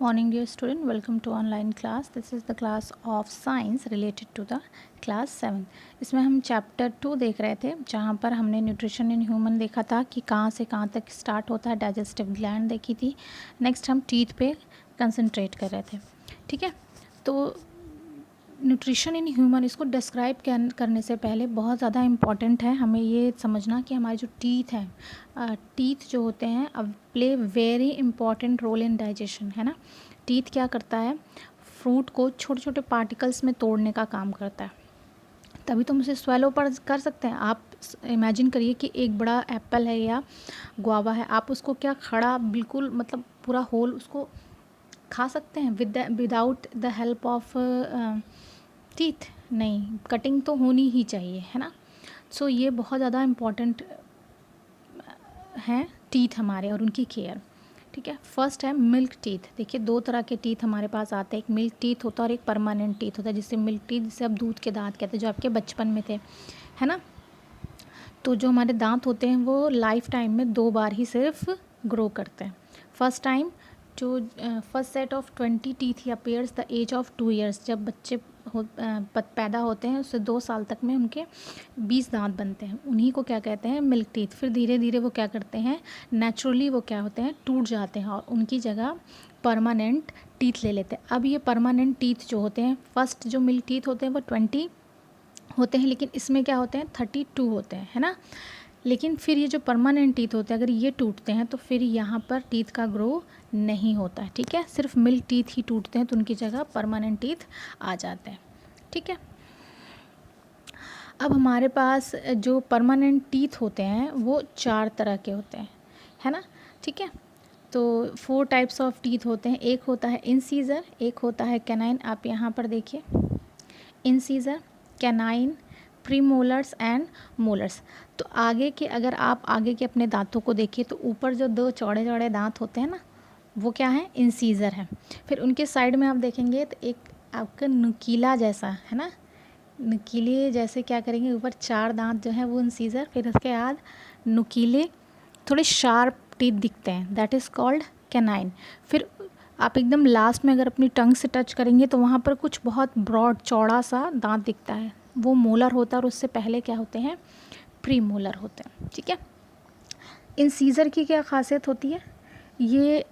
Morning dear student, welcome to online class. This is the class of science related to the class 7. इसमें हम chapter 2 देख रहे थे, जहाँ पर हमने न्यूट्रिशन इन ह्यूमन देखा था कि कहाँ से कहाँ तक स्टार्ट होता है, डाइजेस्टिव ग्लैंड देखी थी. नेक्स्ट हम टीथ पे कंसंट्रेट कर रहे थे. ठीक है, तो न्यूट्रिशन इन ह्यूमन इसको डिस्क्राइब करने से पहले बहुत ज़्यादा इम्पॉर्टेंट है हमें ये समझना कि हमारे जो टीथ हैं, टीथ जो होते हैं अब play very important role in digestion, है ना. टीथ क्या करता है, फ्रूट को छोटे छोटे पार्टिकल्स में तोड़ने का काम करता है, तभी तुम उसे स्वेलो पर कर सकते हैं. आप इमेजिन करिए कि एक बड़ा एप्पल है या गुआवा है, आप उसको क्या खड़ा बिल्कुल मतलब पूरा होल उसको खा सकते हैं without the help of teeth? नहीं, कटिंग तो होनी ही चाहिए, है ना. सो ये बहुत ज़्यादा इम्पॉर्टेंट हैं टीथ हमारे और उनकी केयर. ठीक है, फर्स्ट है मिल्क टीथ. देखिए दो तरह के टीथ हमारे पास आते हैं, एक मिल्क टीथ होता है और एक परमानेंट टीथ होता है. जिससे मिल्क टीथ जिसे अब दूध के दांत कहते हैं, जो आपके बचपन में थे, है ना. तो जो हमारे दांत होते हैं वो लाइफ टाइम में 2 बार ही सिर्फ ग्रो करते हैं. फर्स्ट टाइम जो first set of 20 teeth appears the age of 2 years. जब बच्चे पैदा होते हैं उससे 2 साल तक में उनके 20 दांत बनते हैं, उन्हीं को क्या कहते हैं, मिल्क टीथ. फिर धीरे धीरे वो क्या करते हैं, नेचुरली वो क्या होते हैं, टूट जाते हैं और उनकी जगह परमानेंट टीथ ले लेते हैं. अब ये परमानेंट टीथ जो होते हैं, फर्स्ट जो मिल्क टीथ होते हैं वो 20 होते हैं, लेकिन इसमें क्या होते हैं 32 होते हैं, है ना. लेकिन फिर ये जो परमानेंट टीथ होते हैं अगर ये टूटते हैं तो फिर यहाँ पर टीथ का ग्रो नहीं होता है. ठीक है, सिर्फ मिल्क टीथ ही टूटते हैं तो उनकी जगह परमानेंट टीथ आ जाते हैं. ठीक है, अब हमारे पास जो परमानेंट टीथ होते हैं वो 4 तरह के होते हैं, है ना. ठीक है, तो 4 टाइप्स ऑफ टीथ होते हैं. एक होता है इंसीजर, एक होता है कैनाइन. आप यहाँ पर देखिए, incisor, canine, premolars and molars. तो आगे के अगर आप आगे के अपने दांतों को देखिए तो ऊपर जो 2 चौड़े चौड़े दांत होते हैं ना, वो क्या है, इंसीजर है. फिर उनके साइड में आप देखेंगे तो एक आपका नुकीला जैसा, है ना, नुकीले जैसे क्या करेंगे, ऊपर 4 दांत जो है वो इंसीजर. फिर उसके बाद नुकीले थोड़े शार्प टीथ दिखते हैं, दैट इज़ कॉल्ड कैनाइन. फिर आप एकदम लास्ट में अगर अपनी टंग से टच करेंगे तो वहाँ पर कुछ बहुत ब्रॉड चौड़ा सा दांत दिखता है, वो मोलर होता है. और उससे पहले क्या होते हैं, प्री मोलर होते हैं. ठीक है, इंसीजर की क्या खासियत होती है, ये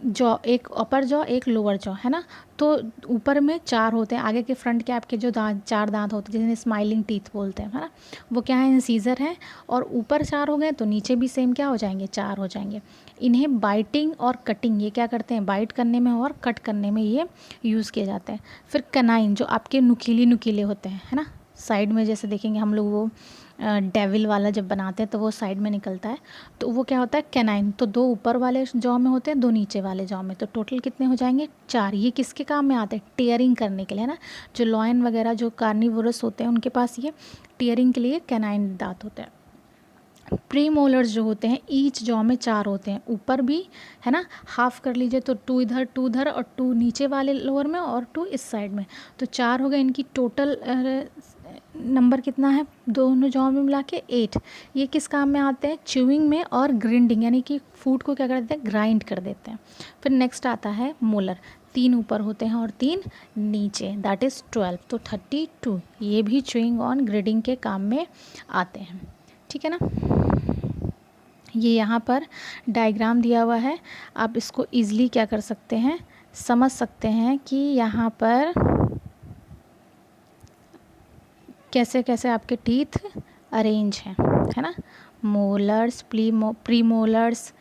जॉ, एक अपर जॉ एक लोअर जॉ, है ना. तो ऊपर में 4 होते हैं, आगे के फ्रंट के आपके जो दांत 4 दांत होते हैं जिन्हें स्माइलिंग टीथ बोलते हैं, है ना, वो क्या है, इंसीजर है. और ऊपर 4 हो गए तो नीचे भी सेम क्या हो जाएंगे, 4 हो जाएंगे. इन्हें बाइटिंग और कटिंग, ये क्या करते हैं, बाइट करने में और कट करने में ये यूज़ किए जाते हैं. फिर कनाइन जो आपके नुकीले नुकीले होते हैं, है ना, साइड में जैसे देखेंगे हम लोग वो डेविल वाला जब बनाते हैं तो वो साइड में निकलता है, तो वो क्या होता है, कैनाइन. तो 2 ऊपर वाले जॉ में होते हैं, 2 नीचे वाले जॉ में, तो टोटल कितने हो जाएंगे, 4. ये किसके काम में आते हैं, टीयरिंग करने के लिए, है ना. जो लॉयन वगैरह जो कार्निवोरस होते हैं उनके पास ये टीयरिंग के लिए कैनाइन दांत होते हैं. प्री मोलर्स जो होते हैं ईच जॉ में 4 होते हैं, ऊपर भी, है ना, हाफ कर लीजिए तो 2 इधर 2 उधर और 2 नीचे वाले लोअर में और 2 इस साइड में, तो 4 हो गए. इनकी टोटल नंबर कितना है दोनों जॉ में मिला के, 8. ये किस काम में आते हैं, च्यूइंग में और ग्रिंडिंग, यानी कि फूड को क्या कर देते हैं, ग्राइंड कर देते हैं. फिर नेक्स्ट आता है मोलर, 3 ऊपर होते हैं और 3 नीचे, दैट इज़ 12. तो 32 ये भी च्यूइंग और ग्रिंडिंग के काम में आते हैं. ठीक है ना, ये यहाँ पर डायग्राम दिया हुआ है, आप इसको ईज़िली क्या कर सकते हैं, समझ सकते हैं कि यहाँ पर कैसे कैसे आपके टीथ अरेंज हैं, है ना. मोलर्स, प्री मोलर्स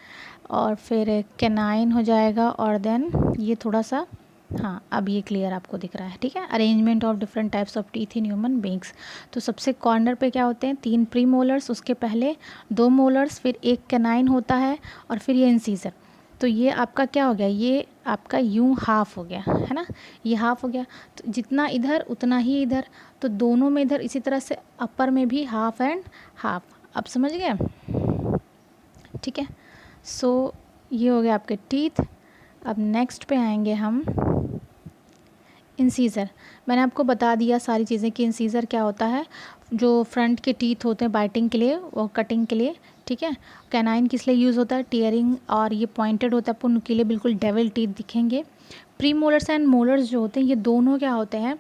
और फिर कैनाइन हो जाएगा, और देन ये थोड़ा सा, हाँ अब ये क्लियर आपको दिख रहा है. ठीक है, arrangement of different types of teeth in human beings. तो सबसे कॉर्नर पे क्या होते हैं, 3 प्री मोलर्स, उसके पहले 2 मोलर्स, फिर एक कैनाइन होता है और फिर ये इंसीजर. तो ये आपका क्या हो गया, ये आपका यूं हाफ हो गया, है ना, ये हाफ हो गया. तो जितना इधर उतना ही इधर, तो दोनों में इधर इसी तरह से अपर में भी हाफ एंड हाफ. अब समझ गए, ठीक है. सो ये हो गया आपके टीथ. अब नेक्स्ट पे आएंगे हम, इंसीजर. मैंने आपको बता दिया सारी चीज़ें कि इंसीजर क्या होता है, जो फ्रंट के टीथ होते हैं बाइटिंग के लिए और कटिंग के लिए. ठीक है। कैनाइन किस लिए यूज़ होता है, टीयरिंग, और ये पॉइंटेड होता है, आपको नुकीले बिल्कुल डेविल टीथ दिखेंगे। प्री मोलर्स एंड मोलर्स जो होते हैं ये दोनों क्या होते हैं,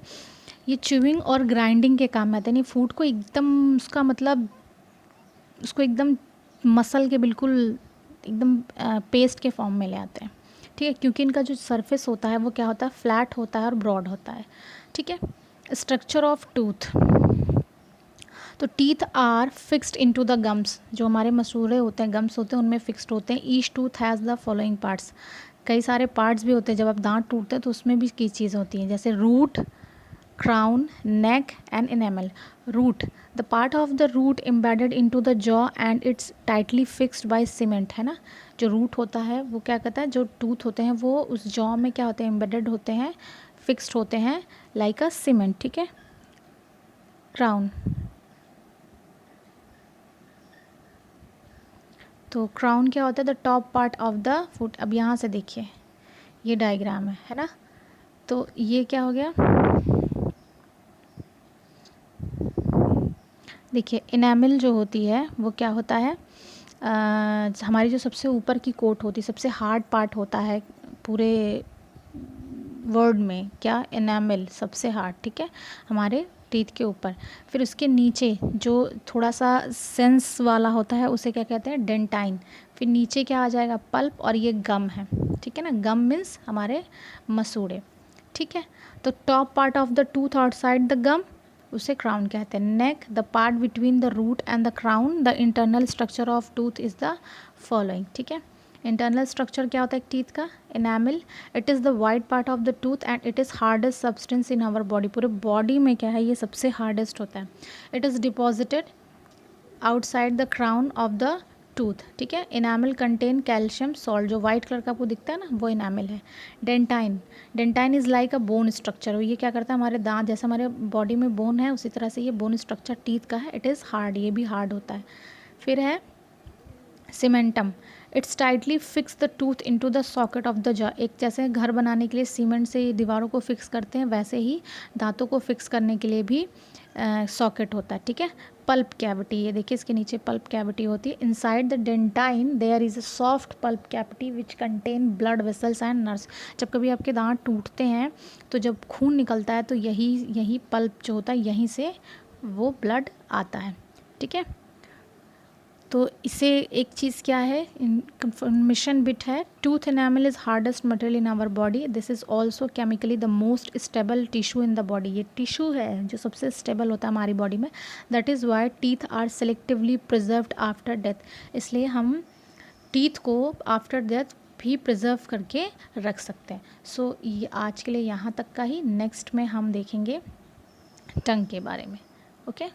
ये च्यूइंग और ग्राइंडिंग के काम में आते हैं, नहीं फूड को एकदम उसका मतलब उसको एकदम मसल के बिल्कुल एकदम पेस्ट के फॉर्म में ले आते हैं, ठीक है, क्योंकि इनका जो सरफेस होता है वो क्या होता है, फ्लैट होता है और ब्रॉड होता है, ठीक है। स्ट्रक्चर ऑफ टूथ, तो teeth are fixed into the gums, जो हमारे मसूड़े होते हैं, गम्स होते हैं, उनमें फिक्स्ड होते हैं। Each tooth has the following parts, कई सारे पार्ट्स भी होते हैं, जब आप दांत टूटते हैं तो उसमें भी कई चीज़ होती हैं, जैसे root, crown, neck and enamel. Root, the part of the root embedded into the jaw and it's tightly fixed by cement, है ना। जो रूट होता है वो क्या कहता है, जो टूथ होते हैं वो उस जॉ में क्या होते हैं, एम्बेडेड होते हैं, फिक्स्ड होते हैं लाइक अ सीमेंट, ठीक है। क्राउन, तो क्राउन क्या होता है, the top part of the foot. अब यहाँ से देखिए ये डायग्राम है ना, तो ये क्या हो गया, देखिए इनेमल जो होती है वो क्या होता है, हमारी जो सबसे ऊपर की कोट होती है, सबसे हार्ड पार्ट होता है पूरे वर्ड में, क्या, इनेमल सबसे हार्ड, ठीक है, हमारे टीथ के ऊपर। फिर उसके नीचे जो थोड़ा सा सेंस वाला होता है उसे क्या कहते हैं, डेंटाइन। फिर नीचे क्या आ जाएगा, पल्प, और ये गम है, ठीक है ना। गम मीन्स हमारे मसूड़े, ठीक है। तो top part of the tooth outside the gum उसे क्राउन कहते हैं। Neck, the part between the root and the crown, the internal structure of tooth is the following, ठीक है। इंटरनल स्ट्रक्चर क्या होता है टीथ का, enamel, it is the white part of the tooth and it is hardest substance in our body, पूरे body में क्या है ये सबसे हार्डेस्ट होता है। It is deposited outside the crown of the tooth, ठीक है। इनामिल कंटेन कैल्शियम सॉल्ट, जो वाइट कलर का आपको दिखता है ना वो इनामिल है। Dentine, dentine is like a bone structure, ये क्या करता है, हमारे दांत जैसे हमारे बॉडी में बोन है उसी तरह से ये बोन स्ट्रक्चर टीथ का है। इट इज़ हार्ड, ये भी हार्ड होता है। फिर है cementum, it's tightly fix the tooth into the socket of the jaw, एक जैसे घर बनाने के लिए सीमेंट से दीवारों को फिक्स करते हैं वैसे ही दांतों को फिक्स करने के लिए भी सॉकेट होता है, ठीक है। पल्प कैविटी, ये देखिए इसके नीचे पल्प कैविटी होती है। Inside the dentine there is a soft pulp cavity which contain blood vessels and nerves, जब कभी आपके दांत टूटते हैं तो जब खून निकलता है तो यही पल्प जो होता है यहीं से वो ब्लड आता है, ठीक है। तो इसे एक चीज़ क्या है, कंफर्मेशन बिट है, tooth enamel is hardest material in our body, this is also chemically the most stable tissue in the body, ये टिश्यू है जो सबसे स्टेबल होता है हमारी बॉडी में। That is why teeth are selectively preserved after death, इसलिए हम टीथ को आफ्टर डेथ भी प्रिजर्व करके रख सकते हैं। सो ये आज के लिए यहाँ तक का ही, नेक्स्ट में हम देखेंगे टंग के बारे में, ओके।